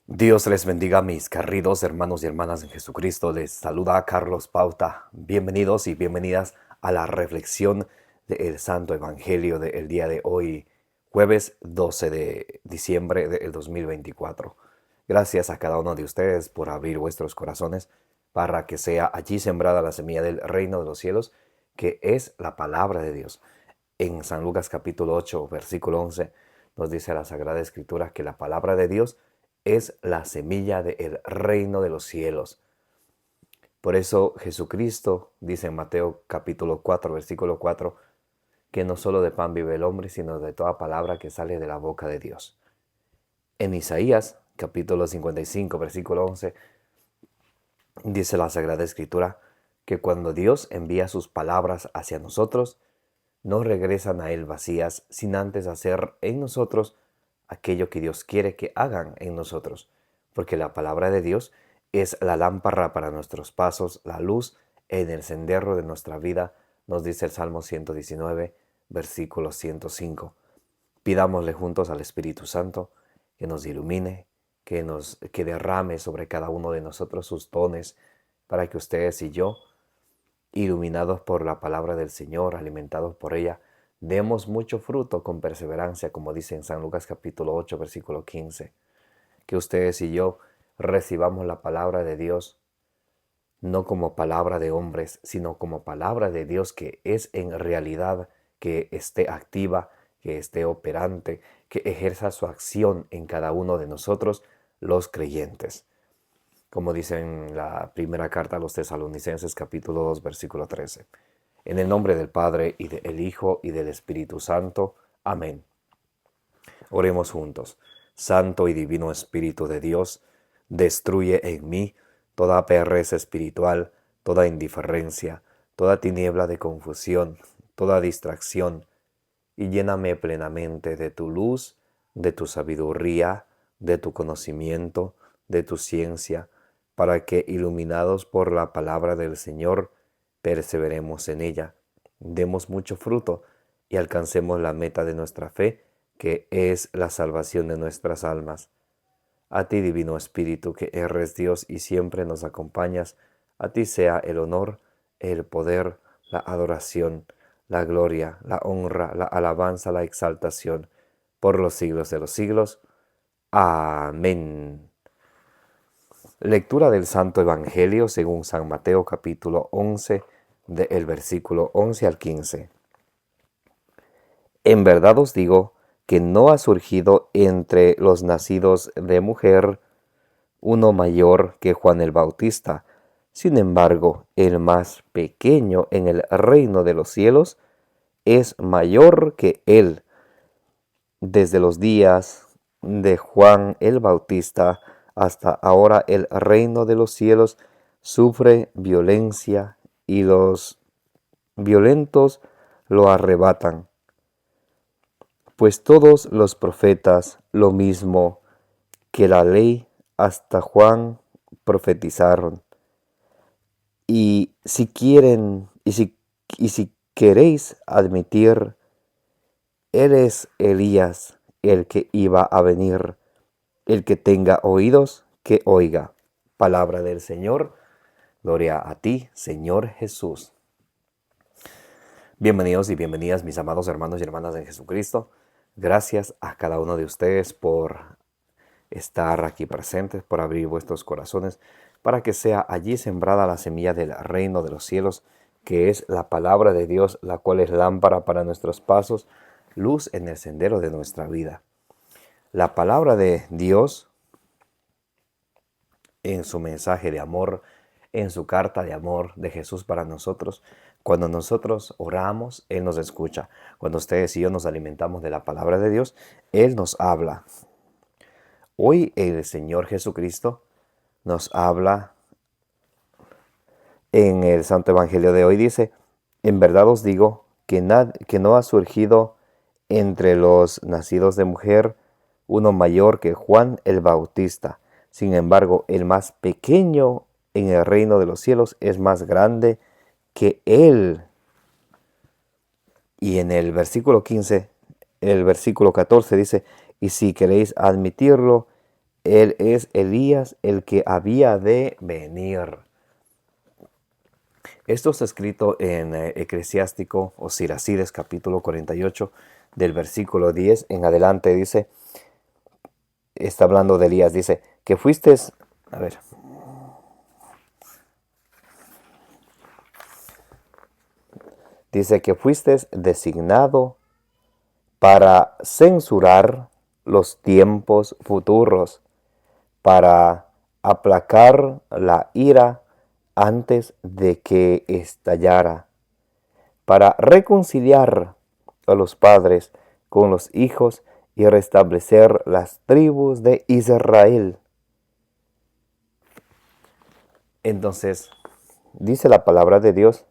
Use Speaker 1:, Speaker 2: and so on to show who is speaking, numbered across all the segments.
Speaker 1: Dios les bendiga, mis queridos hermanos y hermanas en Jesucristo. Les saluda Carlos Pauta. Bienvenidos y bienvenidas a la reflexión del Santo Evangelio del día de hoy, jueves 12 de diciembre del 2024. Gracias a cada uno de ustedes por abrir vuestros corazones para que sea allí sembrada la semilla del reino de los cielos, que es la palabra de Dios. En San Lucas capítulo 8, versículo 11, nos dice la Sagrada Escritura que la palabra de Dios es la semilla del reino de los cielos. Por eso Jesucristo dice en Mateo capítulo 4, versículo 4, que no solo de pan vive el hombre, sino de toda palabra que sale de la boca de Dios. En Isaías capítulo 55, versículo 11, dice la Sagrada Escritura que cuando Dios envía sus palabras hacia nosotros, no regresan a Él vacías, sin antes hacer en nosotros aquello que Dios quiere que hagan en nosotros, porque la palabra de Dios es la lámpara para nuestros pasos, la luz en el sendero de nuestra vida, nos dice el Salmo 119, versículo 105. Pidámosle juntos al Espíritu Santo que nos ilumine, que derrame sobre cada uno de nosotros sus dones, para que ustedes y yo, iluminados por la palabra del Señor, alimentados por ella, demos mucho fruto con perseverancia, como dice en San Lucas capítulo 8, versículo 15. Que ustedes y yo recibamos la palabra de Dios, no como palabra de hombres, sino como palabra de Dios que es en realidad, que esté activa, que esté operante, que ejerza su acción en cada uno de nosotros, los creyentes. Como dice en la primera carta a los Tesalonicenses capítulo 2, versículo 13. En el nombre del Padre, y del Hijo, y del Espíritu Santo. Amén. Oremos juntos. Santo y divino Espíritu de Dios, destruye en mí toda pereza espiritual, toda indiferencia, toda tiniebla de confusión, toda distracción, y lléname plenamente de tu luz, de tu sabiduría, de tu conocimiento, de tu ciencia, para que, iluminados por la palabra del Señor, perseveremos en ella, demos mucho fruto y alcancemos la meta de nuestra fe, que es la salvación de nuestras almas. A ti, Divino Espíritu, que eres Dios y siempre nos acompañas, a ti sea el honor, el poder, la adoración, la gloria, la honra, la alabanza, la exaltación, por los siglos de los siglos. Amén. Lectura del Santo Evangelio según San Mateo capítulo 11, del versículo 11 al 15. En verdad os digo que no ha surgido entre los nacidos de mujer uno mayor que Juan el Bautista. Sin embargo, el más pequeño en el reino de los cielos es mayor que él. Desde los días de Juan el Bautista hasta ahora el reino de los cielos sufre violencia y los violentos lo arrebatan. Pues todos los profetas, lo mismo que la ley hasta Juan, profetizaron. Y si queréis admitir, él es Elías, el que iba a venir. El que tenga oídos, que oiga. Palabra del Señor. Gloria a ti, Señor Jesús. Bienvenidos y bienvenidas, mis amados hermanos y hermanas en Jesucristo. Gracias a cada uno de ustedes por estar aquí presentes, por abrir vuestros corazones, para que sea allí sembrada la semilla del reino de los cielos, que es la palabra de Dios, la cual es lámpara para nuestros pasos, luz en el sendero de nuestra vida. La palabra de Dios, en su mensaje de amor, en su carta de amor de Jesús para nosotros, cuando nosotros oramos, Él nos escucha. Cuando ustedes y yo nos alimentamos de la palabra de Dios, Él nos habla. Hoy el Señor Jesucristo nos habla en el Santo Evangelio de hoy. Dice, en verdad os digo que no ha surgido entre los nacidos de mujer uno mayor que Juan el Bautista. Sin embargo, el más pequeño en el reino de los cielos es más grande que él. Y en el versículo 15, el versículo 14 dice, y si queréis admitirlo, Él es Elías, el que había de venir. Esto está escrito en Eclesiástico o Siracides capítulo 48 del versículo 10 en adelante. Dice, está hablando de Elías, dice, que fuiste, a ver, dice que fuiste designado para censurar los tiempos futuros, para aplacar la ira antes de que estallara, para reconciliar a los padres con los hijos y restablecer las tribus de Israel. Entonces, dice la palabra de Dios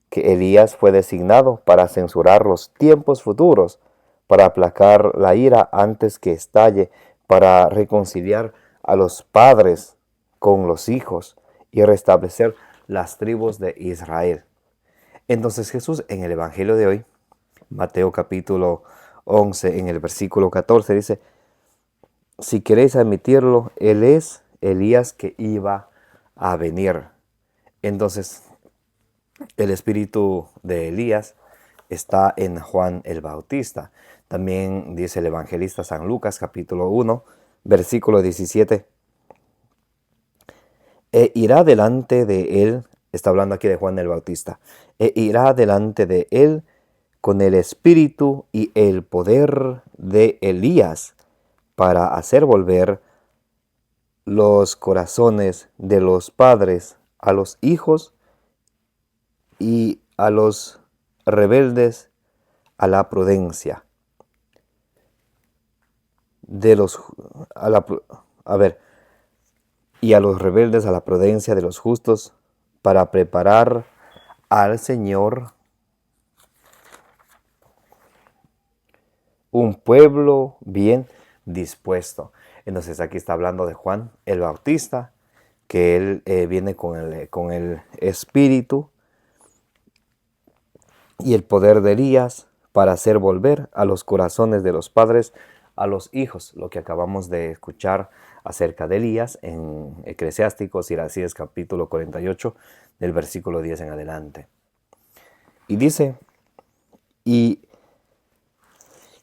Speaker 1: que Elías fue designado para censurar los tiempos futuros, para aplacar la ira antes que estalle, para reconciliar a los padres con los hijos y restablecer las tribus de Israel. Entonces Jesús en el Evangelio de hoy, Mateo capítulo 11, en el versículo 14, dice, si queréis admitirlo, Él es Elías que iba a venir. Entonces, el espíritu de Elías está en Juan el Bautista. También dice el evangelista San Lucas, capítulo 1, versículo 17. E irá delante de él, está hablando aquí de Juan el Bautista, e irá delante de él con el espíritu y el poder de Elías para hacer volver los corazones de los padres a los hijos y a los rebeldes a la prudencia. Y a los rebeldes a la prudencia de los justos, para preparar al Señor un pueblo bien dispuesto. Entonces aquí está hablando de Juan el Bautista, que él viene con el espíritu y el poder de Elías para hacer volver a los corazones de los padres a los hijos, lo que acabamos de escuchar acerca de Elías en Eclesiásticos, Siracides capítulo 48, del versículo 10 en adelante. Y dice, y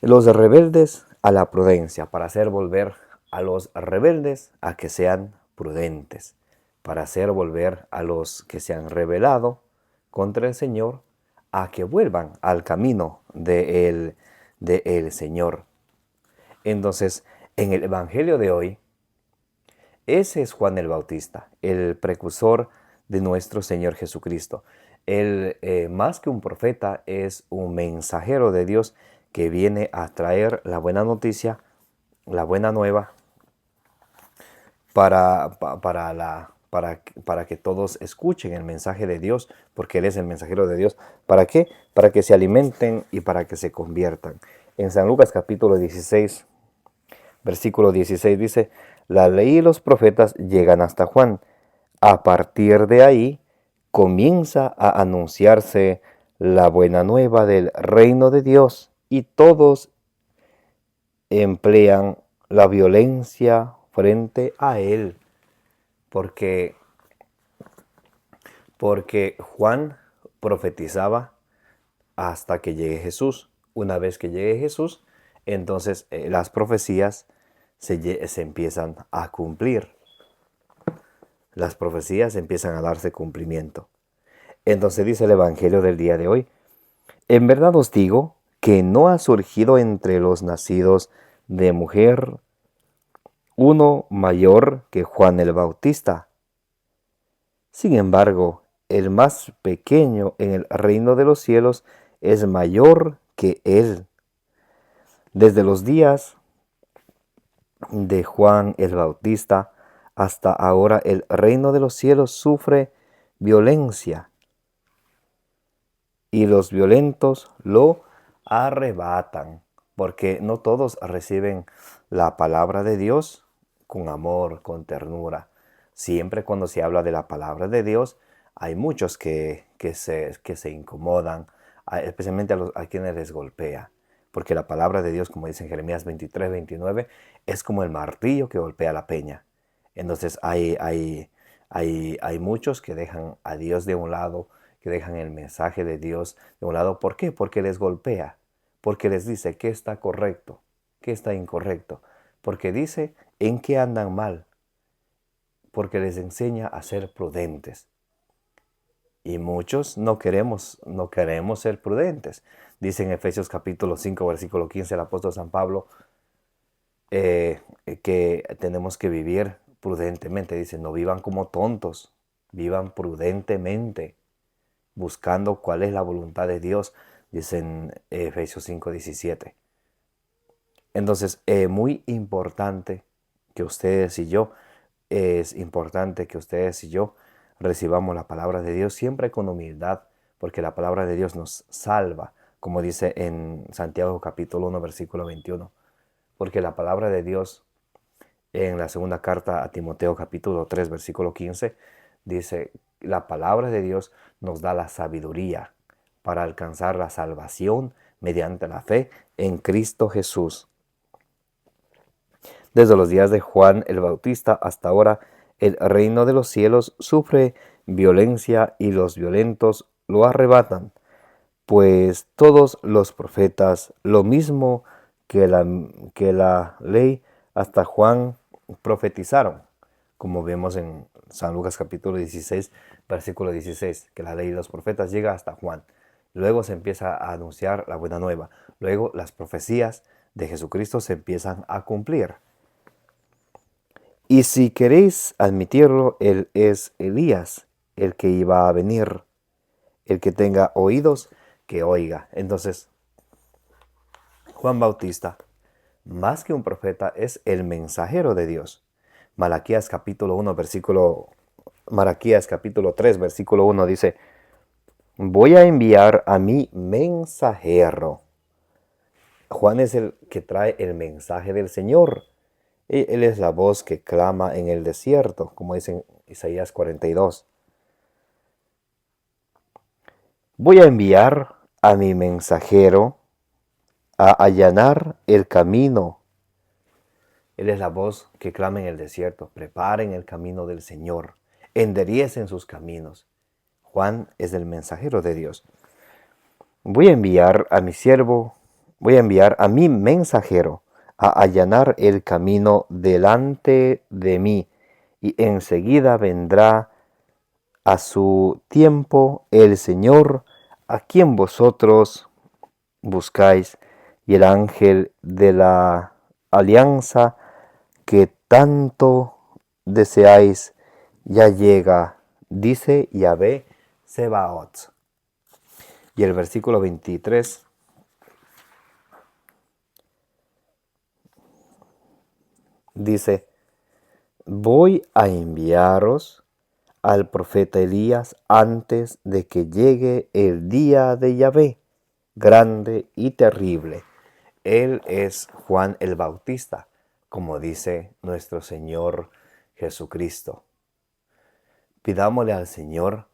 Speaker 1: los rebeldes a la prudencia, para hacer volver a los rebeldes a que sean prudentes, para hacer volver a los que se han rebelado contra el Señor a que vuelvan al camino de el Señor. Entonces, en el Evangelio de hoy, ese es Juan el Bautista, el precursor de nuestro Señor Jesucristo. Él, más que un profeta, es un mensajero de Dios que viene a traer la buena noticia, la buena nueva, para que todos escuchen el mensaje de Dios, porque Él es el mensajero de Dios. ¿Para qué? Para que se alimenten y para que se conviertan. En San Lucas capítulo 16, versículo 16 dice, la ley y los profetas llegan hasta Juan. A partir de ahí comienza a anunciarse la buena nueva del reino de Dios y todos emplean la violencia frente a él. Porque Juan profetizaba hasta que llegue Jesús. Una vez que llegue Jesús, entonces las profecías se empiezan a cumplir. Las profecías empiezan a darse cumplimiento. Entonces dice el Evangelio del día de hoy, en verdad os digo que no ha surgido entre los nacidos de mujer uno mayor que Juan el Bautista. Sin embargo, el más pequeño en el reino de los cielos es mayor que él. Desde los días de Juan el Bautista hasta ahora el reino de los cielos sufre violencia y los violentos lo arrebatan, porque no todos reciben la palabra de Dios con amor, con ternura. Siempre cuando se habla de la palabra de Dios, hay muchos que se incomodan, especialmente a quienes les golpea. porque la palabra de Dios, como dice en Jeremías 23:29, es como el martillo que golpea la peña. Entonces hay muchos que dejan a Dios de un lado, que dejan el mensaje de Dios de un lado. ¿Por qué? Porque les golpea, porque les dice qué está correcto, qué está incorrecto, porque dice en qué andan mal, porque les enseña a ser prudentes. Y muchos no queremos ser prudentes. Dice en Efesios capítulo 5, versículo 15, el apóstol San Pablo, que tenemos que vivir prudentemente. Dice, no vivan como tontos, vivan prudentemente, buscando cuál es la voluntad de Dios, dice en Efesios 5:17. Entonces, muy importante que ustedes y yo, es importante que ustedes y yo recibamos la palabra de Dios siempre con humildad, porque la palabra de Dios nos salva, como dice en Santiago capítulo 1, versículo 21. Porque la palabra de Dios en la segunda carta a Timoteo capítulo 3, versículo 15, dice, la palabra de Dios nos da la sabiduría para alcanzar la salvación mediante la fe en Cristo Jesús. Desde los días de Juan el Bautista hasta ahora, el reino de los cielos sufre violencia y los violentos lo arrebatan, pues todos los profetas, lo mismo que la ley, hasta Juan profetizaron, como vemos en San Lucas capítulo 16, versículo 16, que la ley de los profetas llega hasta Juan. Luego se empieza a anunciar la buena nueva. Luego las profecías de Jesucristo se empiezan a cumplir. Y si queréis admitirlo, Él es Elías, el que iba a venir. El que tenga oídos, que oiga. Entonces, Juan Bautista, más que un profeta, es el mensajero de Dios. Malaquías capítulo 3, versículo 1 dice, voy a enviar a mi mensajero. Juan es el que trae el mensaje del Señor. Él es la voz que clama en el desierto, como dice en Isaías 42. Voy a enviar a mi mensajero a allanar el camino. Él es la voz que clama en el desierto. Preparen el camino del Señor. Enderecen sus caminos. Juan es el mensajero de Dios. Voy a enviar a mi siervo, voy a enviar a mi mensajero a allanar el camino delante de mí, y enseguida vendrá a su tiempo el Señor, a quien vosotros buscáis, y el ángel de la alianza que tanto deseáis ya llega, dice Yahvé Sebaot. Y el versículo 23 dice, voy a enviaros al profeta Elías antes de que llegue el día de Yahvé, grande y terrible. Él es Juan el Bautista, como dice nuestro Señor Jesucristo. Pidámosle al Señor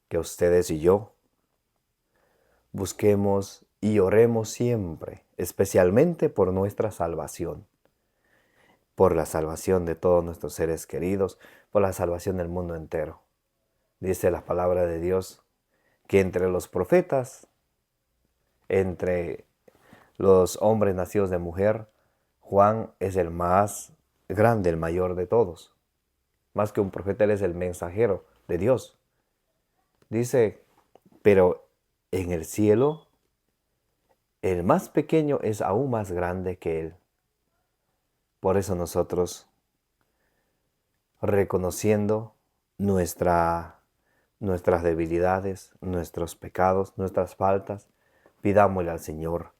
Speaker 1: que ustedes y yo busquemos y oremos siempre, especialmente por nuestra salvación, por la salvación de todos nuestros seres queridos, por la salvación del mundo entero. Dice la palabra de Dios que entre los profetas, entre los hombres nacidos de mujer, Juan es el más grande, el mayor de todos. Más que un profeta, él es el mensajero de Dios. Dice, pero en el cielo, el más pequeño es aún más grande que él. Por eso nosotros, reconociendo nuestras debilidades, nuestros pecados, nuestras faltas, pidámosle al Señor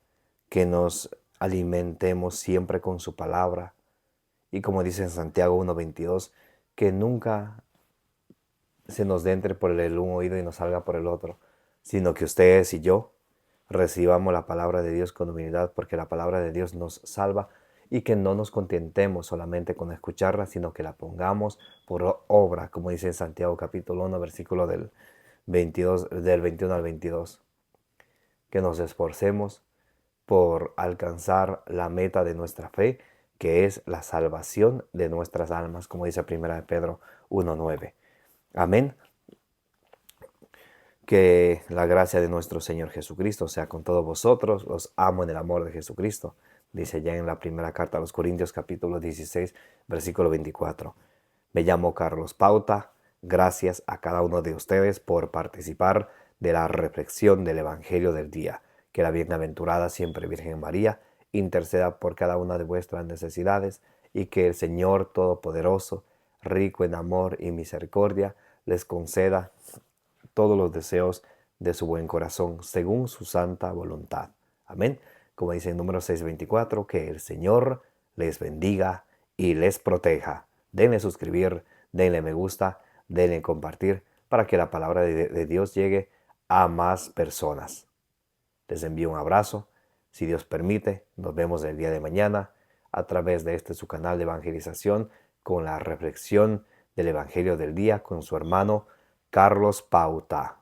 Speaker 1: que nos alimentemos siempre con su palabra. Y como dice en Santiago 1:22, que nunca se nos entre por el un oído y nos salga por el otro, sino que ustedes y yo recibamos la palabra de Dios con humildad, porque la palabra de Dios nos salva, y que no nos contentemos solamente con escucharla, sino que la pongamos por obra, como dice en Santiago capítulo 1, versículo del 21 al 22. Que nos esforcemos por alcanzar la meta de nuestra fe, que es la salvación de nuestras almas, como dice 1 Pedro 1:9. Amén. Que la gracia de nuestro Señor Jesucristo sea con todos vosotros. Los amo en el amor de Jesucristo. Dice ya en la primera carta a los Corintios, capítulo 16, versículo 24. Me llamo Carlos Pauta. Gracias a cada uno de ustedes por participar de la reflexión del Evangelio del día. Que la bienaventurada siempre Virgen María interceda por cada una de vuestras necesidades y que el Señor Todopoderoso, rico en amor y misericordia, les conceda todos los deseos de su buen corazón, según su santa voluntad. Amén. Como dice en número 624, que el Señor les bendiga y les proteja. Denle suscribir, denle me gusta, denle compartir, para que la palabra de Dios llegue a más personas. Les envío un abrazo. Si Dios permite, nos vemos el día de mañana a través de su canal de evangelización con la reflexión del Evangelio del día con su hermano Carlos Pauta.